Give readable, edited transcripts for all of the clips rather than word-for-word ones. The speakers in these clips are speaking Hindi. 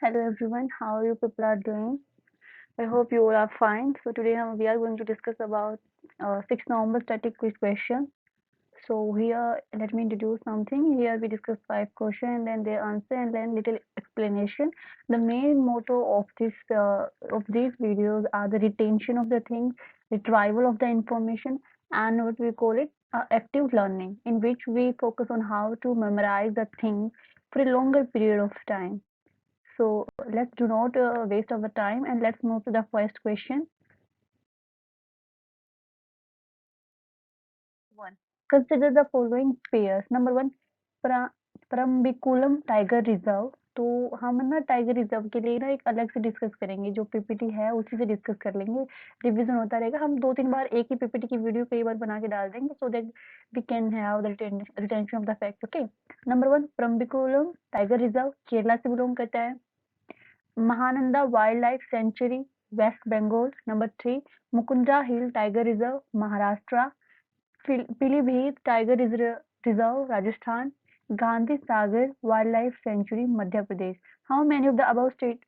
Hello everyone, how you people are doing? I hope you all are fine. So today we are going to discuss about 6 November static quiz question. So here, let me introduce something. Here we discuss 5 questions and then their answer and then little explanation. The main motto of these videos are the retention of the things, retrieval of the information, and what we call it active learning, in which we focus on how to memorize the things for a longer period of time. So let's do not waste our time and let's move to the first question. One. Consider the following pairs. Number one, pra, Parambiculum tiger reserve. तो हम ना टाइगर रिजर्व के लिए ना एक अलग से डिस्कस करेंगे. जो पीपीटी है उसी से डिस्कस कर लेंगे. रिवीजन होता रहेगा. हम 2-3 बार एक ही पीपीटी की वीडियो कई बार बना के डाल देंगे so that we can have the retention of the fact. Okay. Number one, Parambikulam tiger reserve Kerala से बिलोंग करता है. Mahananda Wildlife Sanctuary, West Bengal. Number 3, Mukundra Hill Tiger Reserve, Maharashtra. Pilibhit Tiger Reserve, Rajasthan. Gandhi Sagar Wildlife Sanctuary, Madhya Pradesh. How many of the above state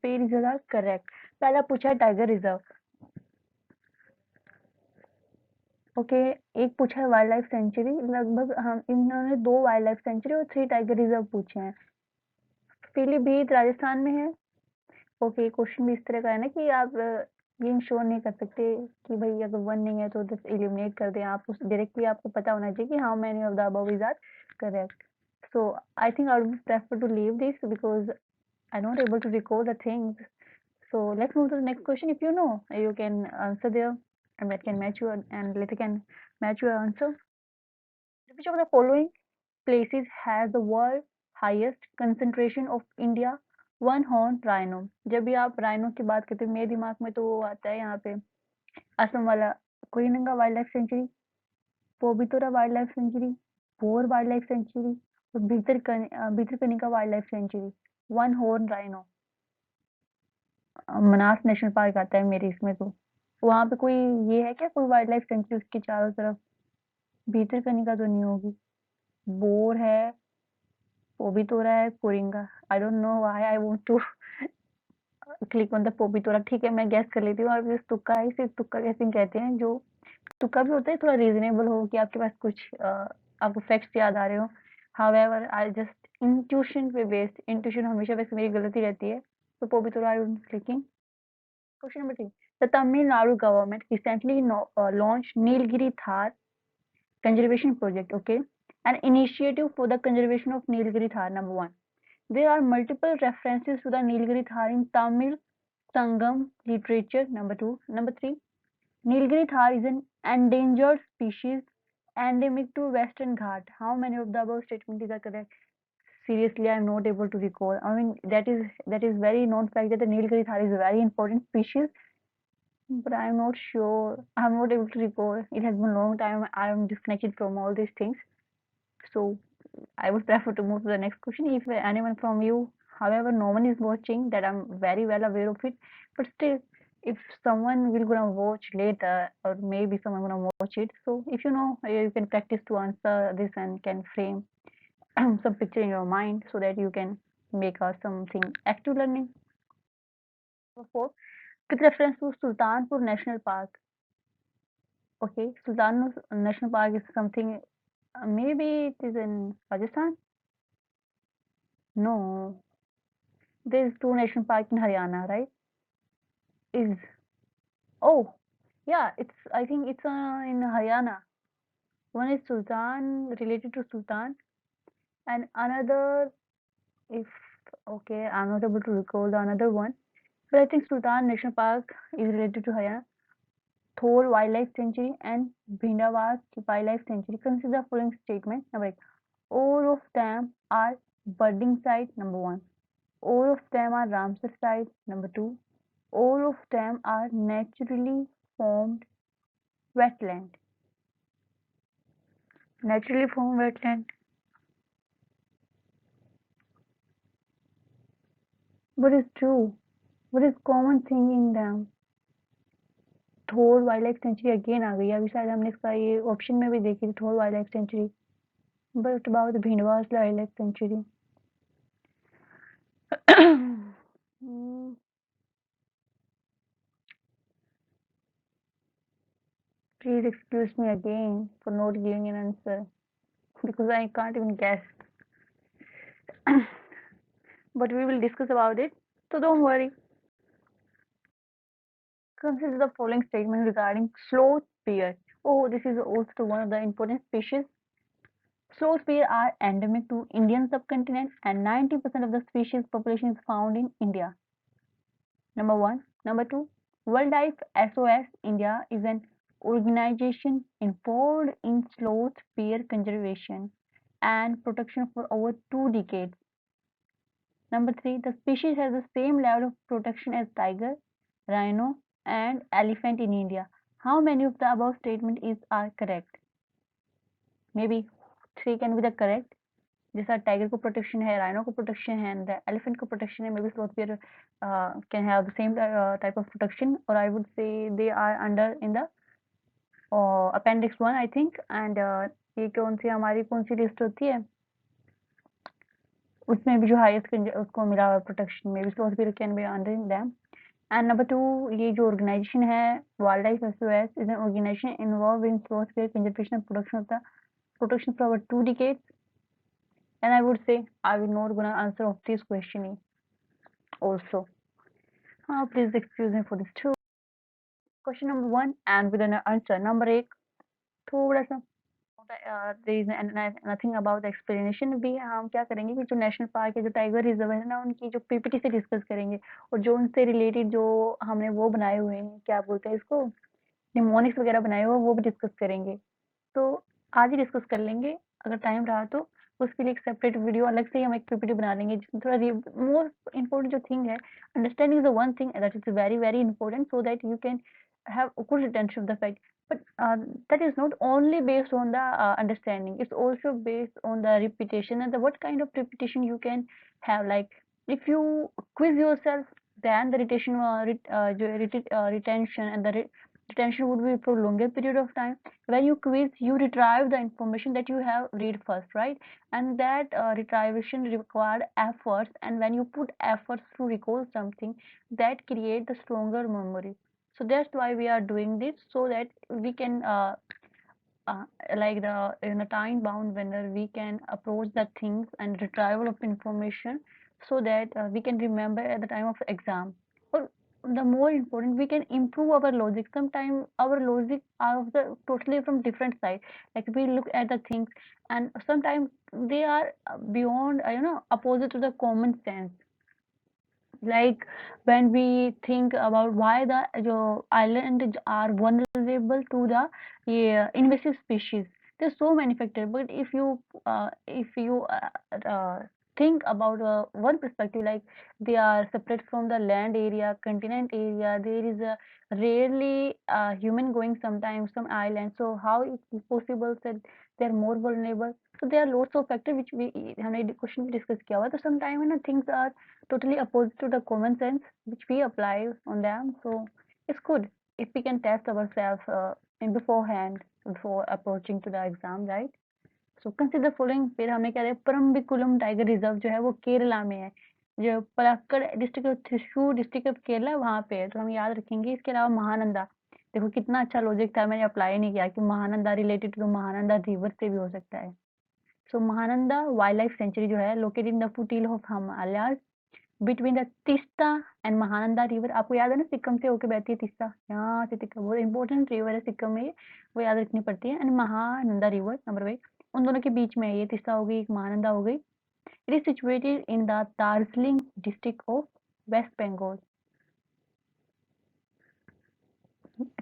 pay reserves are correct? पहला पूछा है टाइगर रिजर्व. ओके. एक पूछा है वाइल्ड लाइफ सेंचुरी. लगभग हम इन्होंने 2 वाइल्ड लाइफ सेंचुरी और 3 टाइगर रिजर्व पूछे हैं. पीलीभीत राजस्थान में है. ओके. क्वेश्चन भी इस तरह का है ना कि आप ये इंश्योर नहीं कर सकते कि भाई अगर 1 नहीं है तो जस्ट एलिमिनेट कर दें. आप उस डायरेक्टली आपको पता होना चाहिए कि how many of the above is are correct. So I think I would prefer to leave this because I'm not able to recall the things. So let's move to the next question. If you know, you can answer there, and that can match you, and later can match your answer. Which of the following places has the world highest concentration of India one horn rhino? जब भी आप राइनो की बात करते हैं मेरे दिमाग में तो वो आता है यहाँ पे असम वाला कोहिनंगा wild life sanctuary, Pobitora wild life sanctuary, Bhor wild life sanctuary और Bhitarkanika wild life sanctuary. One horn rhino Manas national park आता है मेरे इसमें. तो वहाँ पे कोई ये है क्या, कोई वाइल्ड लाइफ सेंचुरी उसके चारों तरफ? भितरकनिका तो नहीं होगी. बोर है, पोबितोरा है, Coringa. I don't know why I want to click on the Pobitora. ठीक है, मैं गैस कर लेती हूँ. और जिस तुक्का है इसे तुक्का गैसिंग कहते हैं. जो तुक्का भी होता है थोड़ा रीजनेबल हो कि आपके पास कुछ आपको फैक्ट्स याद आ रहे हो. हाउएवर आई जस्ट इंट्यूशन पे बेस्ड. इंट्यूशन हमेशा वैसे मेरी गलती रहती है. तो Pobitora I am clicking. Question number 3. The Tamil Nadu government recently launched Nilgiri Thar Conservation Project. Okay, an initiative for the conservation of Nilgiri Thar. Number 1. There are multiple references to the Nilgiri Thar in Tamil Sangam literature. Number 2. Number 3. Nilgiri Thar is an endangered species endemic to Western Ghat. How many of the above statements are correct? Seriously, I am not able to recall. I mean, that is very known fact that the Nilgiri Thar is a very important species, but I'm not sure. I'm not able to recall. It has been a long time. I'm disconnected from all these things. So I would prefer to move to the next question. If anyone from you, however, no one is watching, that I'm very well aware of it. But still, if someone will gonna watch later, or maybe someone gonna watch it, so if you know, you can practice to answer this and can frame some picture in your mind so that you can make something active learning. Number 4, with reference to Sultanpur National Park. Okay, Sultanpur National Park is something, maybe it is in Rajasthan? No, there's 2 national park in Haryana, right? Is Oh, yeah, I think it's in Haryana. One is Sultan, related to Sultan, and another, if okay, I'm not able to recall the another one, but I think Sultan National Park is related to Haryana. Thor Wildlife Sanctuary and Bhindawat Wildlife Sanctuary. Consider the following statement. Number 8. All of them are birding sites. Number 1. All of them are Ramsar sites. Number 2. All of them are naturally formed wetland. Naturally formed wetland. What is true? What is common thing in them? Thol wild life sanctuary again आ गई. अभी शायद हमने इसका ये ऑप्शन में भी देखी थी, Thol wild life sanctuary. But about Bhindawas wild life sanctuary. please excuse me again for not giving an answer because I can't even guess. But we will discuss about it, so don't worry. Consider the following statement regarding sloth bear. Oh, this is also one of the important species. Sloth bear are endemic to Indian subcontinent and 90% of the species population is found in India. Number one. Number two, Wildlife SOS India is an organization involved in sloth bear conservation and protection for over 2 decades. Number three, the species has the same level of protection as tiger, rhino, and elephant in India. How many of the above statement are correct? Maybe three can be the correct. जैसा टाइगर को प्रोटेक्शन है, राइनो को प्रोटेक्शन है, एंड एलिफेंट को प्रोटेक्शन है, may B sloth bear can have the same type of protection, और I would say they are under in the appendix 1 I think. And ये कौन सी लिस्ट होती है, उसमें भी जो हाईएस्ट उसको मिला हुआ protection, may be sloth bear can be under in them. And number 2, ये जो ऑर्गेनाइजेशन है wildlife SOS is an organisation involve in sloth bear conservation and production of the protection for over 2 decades. And I would say I will not gonna answer of this question also. Please excuse me for this too. Question number 1 and with an answer. Number 8, थोड़ा सा there is nothing about the explanation. भी हम क्या करेंगे कि जो नेशनल पार्क है, जो टाइगर रिजर्व है ना, उनकी जो पीपीटी से डिस्कस करेंगे, और जो उनसे रिलेटेड जो हमने वो बनाए हुए हैं, क्या बोलते हैं इसको, निमोनिक्स वगैरह बनाए हुए, वो भी डिस्कस करेंगे. तो आज ही डिस्कस कर लेंगे, अगर टाइम रहा तो उसके लिए एक सेपरेट वीडियो अलग से ही हम एक पीपीटी बना लेंगे, जिसमें थोड़ा मोस्ट इम्पोर्टेंट जो थिंग है, understanding is the one thing that is very very important, so that you can have a good retention of the fact. But that is not only based on the understanding, it's also based on the repetition, and what kind of repetition you can have. Like if you quiz yourself, then the retention retention and the retention would be for longer period of time. When you quiz, you retrieve the information that you have read first, right? And that retrieval required efforts, and when you put efforts to recall something, that create the stronger memory. So that's why we are doing this, so that we can like in a time bound manner we can approach the things and retrieval of information, so that we can remember at the time of exam. Or the more important, we can improve our logic. Sometimes our logic are of the totally from different side, like we look at the things, and sometimes they are beyond opposite to the common sense. Like when we think about why the island are vulnerable to the invasive species, there's so many factors. But if you think about one perspective, like they are separate from the land area, continent area, there is a rarely human going sometimes some islands, so how it is possible that they are more vulnerable? So there are lots of factors which we हमने क्वेश्चन डिस्कस किया हुआ. तो समटाइम है ना, things are totally opposite to the common sense which we apply on them. So it's good if we can test ourselves in beforehand before approaching to the exam, right? So consider following. फिर हमने क्या दिया, परम्बिकुलम टाइगर रिजर्व जो है वो केरला में है, जो Palakkad district of Thrissur district of Kerala वहाँ पे है, तो हम याद रखेंगे. इसके अलावा महानंदा, देखो कितना अच्छा लॉजिक था, मैंने अप्लाई नहीं किया कि Mahananda related to Mahananda river से भी हो सकता है. So Mahananda wild life sanctuary जो है located in the foothill of Himalayas between the Teesta and Mahananda river. आपको याद है ना, सिक्किम से होके बहती है तीस्ता, यहाँ से तीस्ता बहुत इंपॉर्टेंट रिवर है सिक्किम में, वो याद रखनी पड़ती है. एंड महानंदा रिवर नंबर 1, उन दोनों के बीच में ये तीस्ता हो गई, एक महानंदा हो गई. It is situated in the Darjeeling district of West Bengal.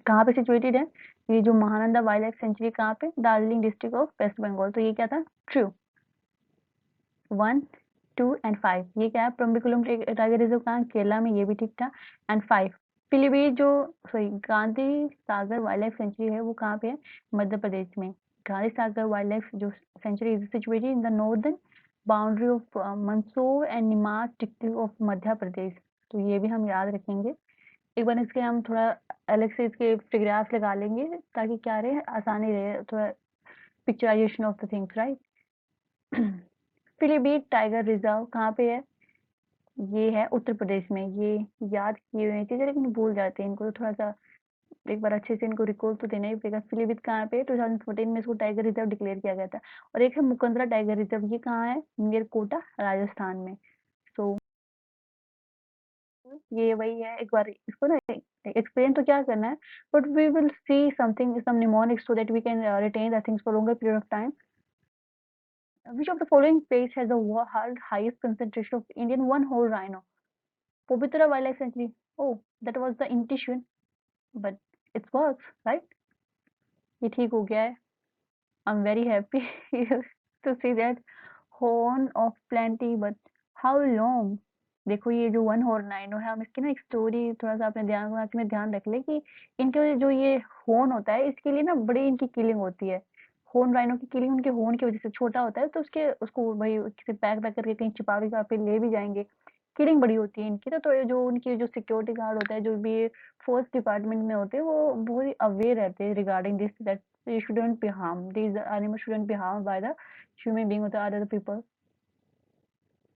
कहाँ पे सिचुएटेड है ये जो महानंदा वाइल्ड लाइफ सेंचुरी, कहाँ पे, दार्जिलिंग डिस्ट्रिक्ट ऑफ वेस्ट बंगाल. तो ये क्या था, ट्रू. 1, 2 एंड 5, ये क्या है, परम्बिकुलम टाइगर रिजर्व कहाँ, केरला में, ये भी ठीक था. एंड 5, पीलीभीत जो sorry Gandhi Sagar wild life sanctuary है वो कहाँ पे है, मध्य प्रदेश में. गांधी सागर वाइल्ड लाइफ जो sanctuary is situated in the northern boundary of Mandsaur and Nimar district of Madhya Pradesh. तो ये भी हम याद रखेंगे. एक बार इसके हम थोड़ा अलग से इसके फिगराफ लगा लेंगे ताकि क्या रहे, आसानी रहे, थोड़ा picturisation of the things, right. Pilibhit tiger reserve कहाँ पे है, ये है उत्तर प्रदेश में. ये याद किए हुए चीजें लेकिन भूल जाते हैं इनको, तो थोड़ा सा एक बार अच्छे से इनको रिकॉल तो देना ही पड़ेगा। पीलीभीत कहाँ पे 2014 में इसको टाइगर रिजर्व डिक्लेयर किया गया था। और एक है मुकंदरा टाइगर रिजर्व, ये कहाँ है? नियर कोटा, राजस्थान में। सो ये वही है, एक बार इसको ना एक्सप्लेन तो क्या करना है, but we will see something some mnemonics so that we can retain the things for longer period of time. Which of the following place has the world highest concentration of Indian one horn rhino? Pabitra Wildlife Sanctuary. Oh, that was the intuition, but it works, right? ये ठीक हो गया है। I'm very happy to see that horn of plenty, but how long? देखो ये जो वन हॉर्न राइनो है, हम इसकी ना एक स्टोरी थोड़ा सा अपने दिमाग में ध्यान रख ले कि इनके जो ये हॉर्न होता है, इसके लिए ना बड़ी इनकी किलिंग होती है। हॉर्न राइनो की किलिंग उनके हॉर्न की वजह से छोटा होता है, तो उसके उसको भाई किसी पैक पैक करके कहीं छिपा भी पे ले भी जाएंगे। किलिंग बड़ी होती है इनकी, तो ये जो उनकी जो सिक्योरिटी गार्ड होता है, जो भी फोर्स डिपार्टमेंट में होते हैं, वो बहुत ही अवेयर रहते हैं regarding this that they shouldn't be harmed. These animals shouldn't be harmed by the human being or the other people.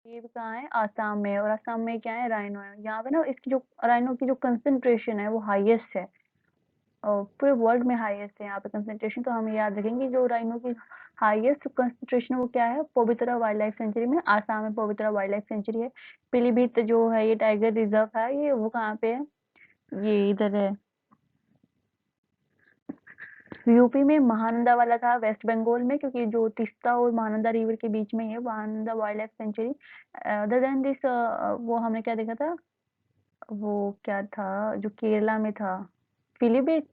ये भी कहाँ है? आसाम में। और आसाम में क्या है? राइनो है। यहाँ पे ना इसकी जो राइनो की जो कंसंट्रेशन है वो हाईएस्ट है, और पूरे वर्ल्ड में हाईएस्ट है यहाँ पे कंसंट्रेशन। तो हम याद रखेंगे जो राइनो की हाईएस्ट कंसंट्रेशन वो क्या है? पवित्रा वाइल्ड लाइफ सेंचुरी में। आसाम में पवित्रा वाइल्ड लाइफ सेंचुरी है। पीलीभीत जो है ये टाइगर रिजर्व है, ये वो कहाँ पे है? ये इधर है, यूपी में महानंदा वाला था, वेस्ट बंगाल में, क्योंकि जो तीस्ता और महानंदा रिवर के बीच में है Mahananda wild life sanctuary. Other than this वो हमने क्या देखा था, वो क्या था जो केरला में था? Pilibhit,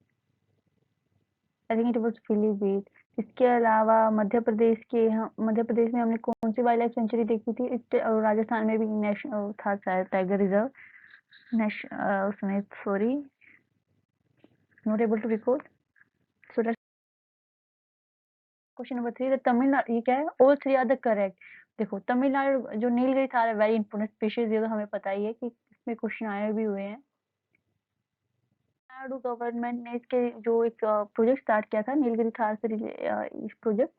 I think it was Pilibhit. इसके अलावा मध्य प्रदेश में हमने कौन सी वाइल्ड लाइफ सेंचुरी देखी थी? राजस्थान में भी नेशनल था शायद टाइगर रिजर्व। उसमें sorry, not able to recall. So question number 3, Tamil Nadu, ये क्या है? All three are the correct. देखो तमिलनाडु जो नीलगिरी थार है, वेरी इंपोर्टेंट स्पीशीज, ये तो हमें पता ही है कि इसमें क्वेश्चन आए भी हुए हैं। तमिलनाडु गवर्नमेंट ने इसके जो एक प्रोजेक्ट स्टार्ट किया था नीलगिरी थार से इस प्रोजेक्ट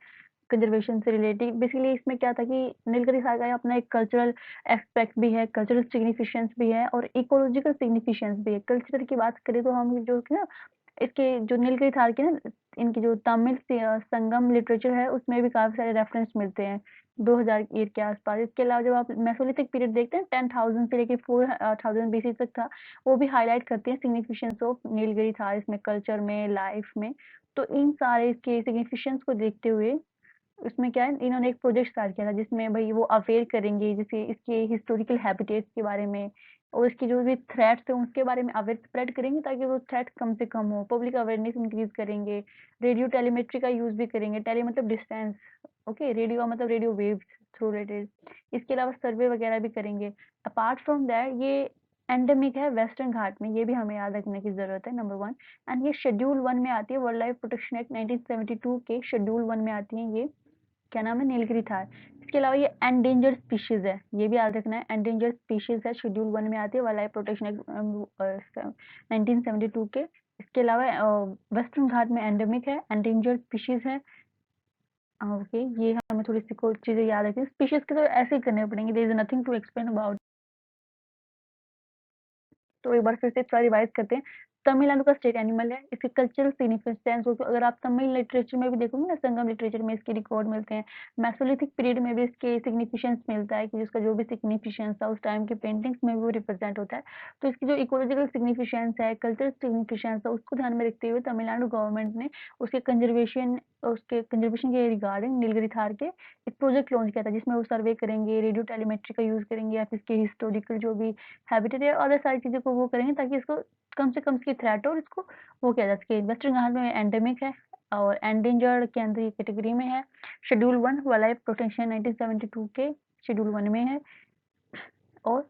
कंजर्वेशन से रिलेटेड। बेसिकली इसमें क्या था कि नीलगिरी थार का अपना एक कल्चरल एस्पेक्ट भी है, कल्चरल सिग्निफिकेंस भी है और इकोलॉजिकल सिग्निफिकेंस भी है। कल्चर की बात करें तो हम जो ना इसके जो नीलगिरी थार के ना इनकी जो तमिल संगम लिटरेचर है उसमें भी काफी सारे रेफरेंस मिलते हैं 2000 ईयर के आसपास। इसके अलावा जब आप मेसोलिथिक पीरियड देखते हैं 10,000 से लेके 4000 बीसी तक था, वो भी हाईलाइट करते हैं सिग्निफिकेंस ऑफ नीलगिरी थार इसमें कल्चर में, लाइफ में। तो इन सारे इसके सिग्निफिकेंस को देखते हुए उसमें क्या है, इन्होंने एक प्रोजेक्ट स्टार्ट किया था जिसमें भाई वो अवेयर करेंगे जैसे इसके हिस्टोरिकल हैबिटेट्स के बारे में और इसकी जो भी थ्रेट्स है उसके बारे में अवेयर स्प्रेड करेंगे ताकि वो थ्रेट कम से कम हो, पब्लिक अवेयरनेस इंक्रीज करेंगे। रेडियो टेलीमेट्री का यूज भी करेंगे, टेली मतलब डिस्टेंस, ओके, रेडियो मतलब रेडियो वेव्स थ्रू रेडियो। इसके अलावा सर्वे वगैरह भी करेंगे। अपार्ट फ्रॉम दैट ये एंडेमिक है वेस्टर्न घाट में, ये भी हमें याद रखने की जरूरत है, नंबर 1। एंड ये शेड्यूल 1 में आती है, वर्ल्ड लाइफ प्रोटेक्शन एक्ट 1972 के शेड्यूल 1 में आती है ये, क्या नाम है? नीलगिरी थार। इसके अलावा ये एंडेंजर्ड स्पीशीज है, ये भी याद रखना है, एंडेंजर्ड स्पीशीज है, शेड्यूल 1 में आती है वाइल्ड लाइफ प्रोटेक्शन एक्ट 1972 के। इसके अलावा वेस्टर्न घाट में एंडेमिक है, एंडेंजर्ड स्पीशीज है। ओके, ये हमें थोड़ी सी कोई चीजें याद रखनी है, स्पीशीज के तो ऐसे ही करने पड़ेंगे, there is nothing to explain about. तो एक बार फिर से थोड़ा रिवाइज करते हैं। तमिलनाडु का स्टेट एनिमल है, इसके कल्चरल सिग्निफिकेंस अगर आप तमिल लिटरेचर में भी देखोगे ना, संगम लिटरेचर में इसके रिकॉर्ड मिलते हैं। मेसोलिथिक पीरियड में भी इसके सिग्निफिकेंस मिलता है कि जिसका जो भी सिग्निफिकेंस था उस टाइम के पेंटिंग्स में भी वो रिप्रेजेंट होता है। तो इसकी जो इकोलॉजिकल सिग्निफिकेंस है, कल्चरल सिग्निफिकेंस है, उसको ध्यान में रखते हुए तमिलनाडु गवर्नमेंट ने उसके कंजर्वेशन के रिगार्डिंग नीलगिरी थार के एक प्रोजेक्ट लॉन्च किया था जिसमें वो सर्वे करेंगे, रेडियो टेलीमेट्री का यूज करेंगे या फिर इसके हिस्टोरिकल जो भी हैबिटेट है अदर सारी चीज़ों को वो करेंगे ताकि इसको कम से कम इसकी थ्रेट हो और इसको वो किया जा सके। वेस्टर्न घाट में एंडेमिक है और एंडेंजर्ड के अंदर ये कैटेगरी में है। शेड्यूल 1 वाइल्ड लाइफ प्रोटेक्शन 1972 के शेड्यूल 1 में है और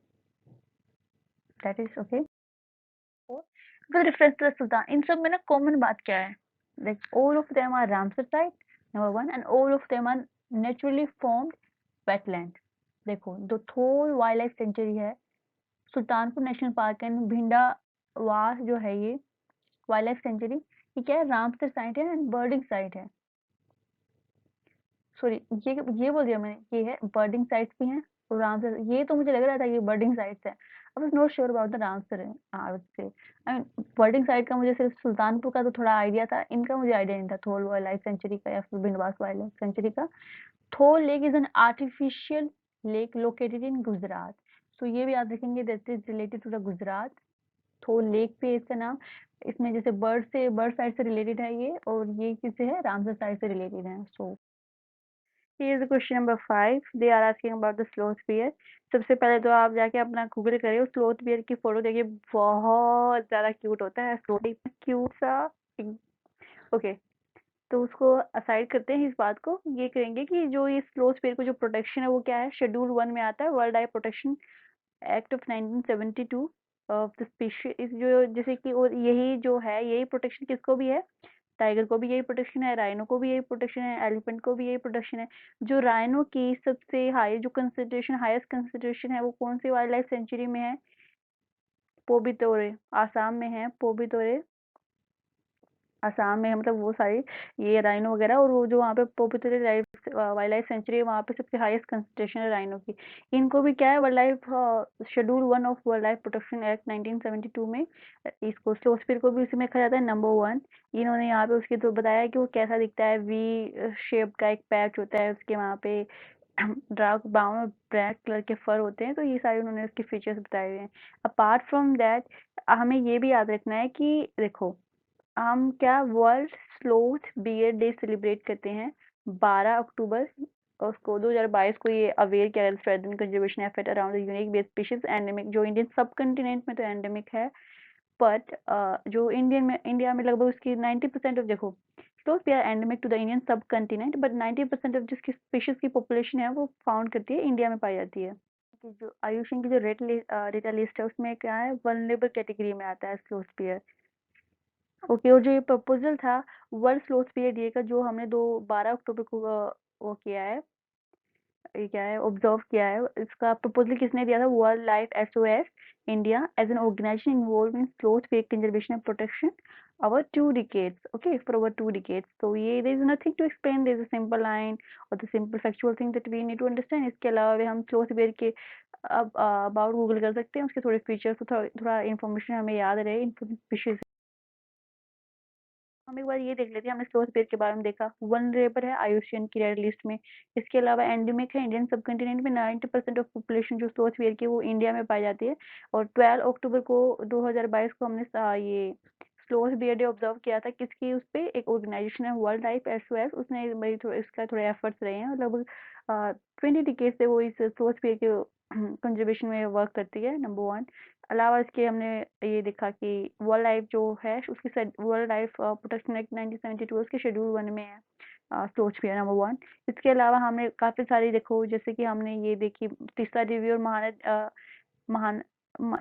दैट इज ओके। और with reference to the Sultan, इन सब में ना कॉमन बात क्या है? Like all of them are Ramsar site, number 1, and all of them are naturally formed wetland. देखो दो थोल वाइल्ड लाइफ सेंचुरी है, Sultanpur national park and Bhindawas जो है ये वाइल्ड लाइफ सेंचुरी, ये क्या है? रामसर साइट है एंड बर्डिंग साइट है। सॉरी, ये बोल दिया मैंने, ये है बर्डिंग साइट्स भी हैं और रामसर, ये तो मुझे लग रहा था ये बर्डिंग साइट्स है। I was not sure about the Ramsar I would से। आई मीन बर्डिंग साइट का मुझे सिर्फ सुल्तानपुर का तो थोड़ा आइडिया था, इनका मुझे आइडिया नहीं था, थोल वाइल्ड लाइफ सेंचुरी का या फिर बिंडवास वाइल्ड लाइफ सेंचुरी का। Thol lake is an artificial lake located in Gujarat. So ये भी याद रखेंगे, that is related to the Gujarat. Thol lake पे इसका नाम, इसमें जैसे बर्ड साइड से रिलेटेड है ये, और ये किससे है, रामसर साइड से रिलेटेड है। सो Here is question number 5. They are asking about the sloth bear. सबसे पहले तो आप जाके अपना गूगल करिए, स्लोथ बियर की फोटो देखिए, बहुत ज्यादा क्यूट होता है, स्लोथ क्यूट सा। ओके, तो उसको असाइड करते हैं इस बात को, ये करेंगे कि जो ये स्लोथ बियर को जो प्रोटेक्शन है वो क्या है, शेड्यूल 1 में आता है, world life protection act of 1972 of the species, जो जैसे कि, और यही जो है यही प्रोटेक्शन किसको भी है, टाइगर को भी यही प्रोटेक्शन है, राइनो को भी यही प्रोटेक्शन है, एलिफेंट को भी यही प्रोटेक्शन है। जो राइनो की सबसे हाई जो कंसिडरेशन, हाईएस्ट कंसिडरेशन है, वो कौन सी वाइल्ड लाइफ सेंचुरी में है, पोबितोरे, आसाम में है पोबितोरे, असम में है, मतलब वो सारी ये राइनो वगैरह, और वो जो वहाँ पे popular life wild life sanctuary है, वहाँ पे सबसे हाईएस्ट कंसंट्रेशन है राइनो की। इनको भी क्या है, world life schedule 1 of world life protection act 1972 में इसको स्लोस्फिर को भी उसी में रखा जाता है नंबर 1। इन्होंने यहाँ पे उसकी तो बताया कि वो कैसा दिखता है, वी शेप का एक पैच होता है उसके वहाँ पे, डार्क ब्राउन और ब्लैक कलर के फर होते हैं, तो ये सारे उन्होंने उसके फीचर्स बताए हुए हैं। अपार्ट फ्रॉम दैट हमें ये भी याद रखना है कि देखो, हम क्या world sloth bear day celebrate करते हैं 12 अक्टूबर, और उसको 2022 को ये अवेयर किया गया, strengthen conservation effort around the unique base species endemic, जो इंडियन सब कंटिनेंट में तो एंडेमिक है, बट जो इंडिया में लगभग उसकी 90% ऑफ, देखो sloth bear endemic to the Indian subcontinent, but 90% of जिसकी स्पीशीज की पॉपुलेशन है वो फाउंड करती है इंडिया में पाई जाती है। कि जो आयुषन की जो रेट लिस्ट है उसमें क्या है, वल्नरेबल कैटेगरी में आता है स्लोथ बियर। ओके, और जो ये प्रपोजल था वर्ल्ड स्लोथ बियर डे का, जो हमने दो 12 अक्टूबर को वो किया है, ये क्या है, ऑब्जर्व किया है, इसका प्रपोजल किसने दिया था, world life SOS India as an organisation involve in sloth bear conservation and protection our 2 decades, okay, for over 2 decades. So ये there is nothing to explain, there is a simple line or the simple factual thing that we need to understand. इसके अलावा भी हम स्लोथ बियर के अब अबाउट गूगल कर सकते हैं, उसके थोड़े फीचर्स, थोड़ा इन्फॉर्मेशन हमें याद रहे इन। हम एक बार ये देख लेते हैं, हमने स्लोथ बेयर के बारे में देखा, वनरेबल है आयुष्मान की रेड लिस्ट में। इसके अलावा एंडेमिक है, इंडियन सब कंटिनेंट में 90% ऑफ पॉपुलेशन जो स्लोथ बेयर की वो इंडिया में पाई जाती है। और 12 अक्टूबर को 2022 को हमने ये स्लोथ बेयर डे ऑब्जर्व किया था, किसकी उस पे, एक ऑर्गेनाइजेशन है वर्ल्ड लाइफ एसओएस, उसने इसका थोड़े एफर्ट्स रहे हैं, लगभग 20 डिकेड से वो इस स्लोथ बेयर के कंजर्वेशन में वर्क करती है, नंबर 1। अलावा इसके हमने ये देखा कि वर्ल्ड लाइफ जो है उसकी वर्ल्ड लाइफ प्रोटेक्शन एक्ट 1972 उसके शेड्यूल 1 में है स्लोथ बियर नंबर 1। इसके अलावा हमने काफ़ी सारी, देखो जैसे कि हमने ये देखी तीसरा रिव्यू, और महान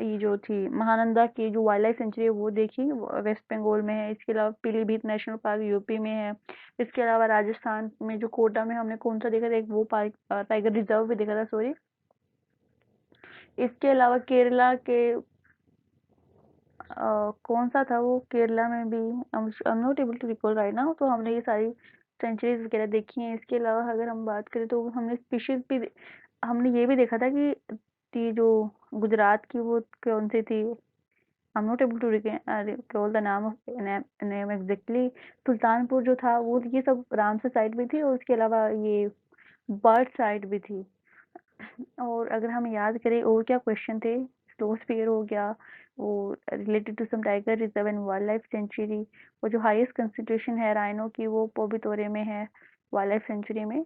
ये जो थी महानंदा की जो वाइल्ड लाइफ सेंचुरी है वो देखी, वेस्ट बंगाल में है। इसके अलावा पीलीभीत नेशनल पार्क यूपी में है। इसके अलावा राजस्थान में जो कोटा में हमने कौन सा देखा था, एक वो पार्क टाइगर रिजर्व भी देखा था, सॉरी। इसके अलावा केरला के कौन सा था वो, केरला में भी, I am not able to recall right now. तो हमने ये सारी सेंचुरीज वगैरह देखी हैं। इसके अलावा अगर हम बात करें तो हमने स्पीशीज भी, हमने ये भी देखा था कि जो गुजरात की वो कौन सी थी, I am not able to recall the नाम ऑफ नेम एग्जैक्टली। सुल्तानपुर जो था वो, ये सब रामसर साइड भी थी, और उसके अलावा ये बर्ड साइड भी थी। और अगर हम याद करें और क्या क्वेश्चन थे, स्लोथ फिगर हो गया, वो related to some tiger reserve and wild life sanctuary, वो जो हाईएस्ट कंसंट्रेशन है राइनो की वो पोबितोरे में है वाइल्ड लाइफ सेंचुरी में,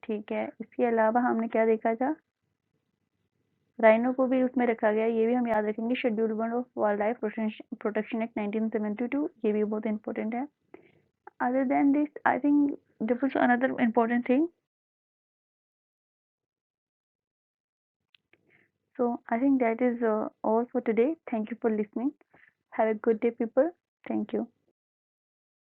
ठीक है। इसके अलावा हमने क्या देखा था, राइनो को भी उसमें रखा गया, ये भी हम याद रखेंगे, schedule 1 of wild life protection act 1972, ये भी बहुत इंपॉर्टेंट है। Other than this I think this was another important thing. So I think that is all for today. Thank you for listening. Have a good day, people. Thank you.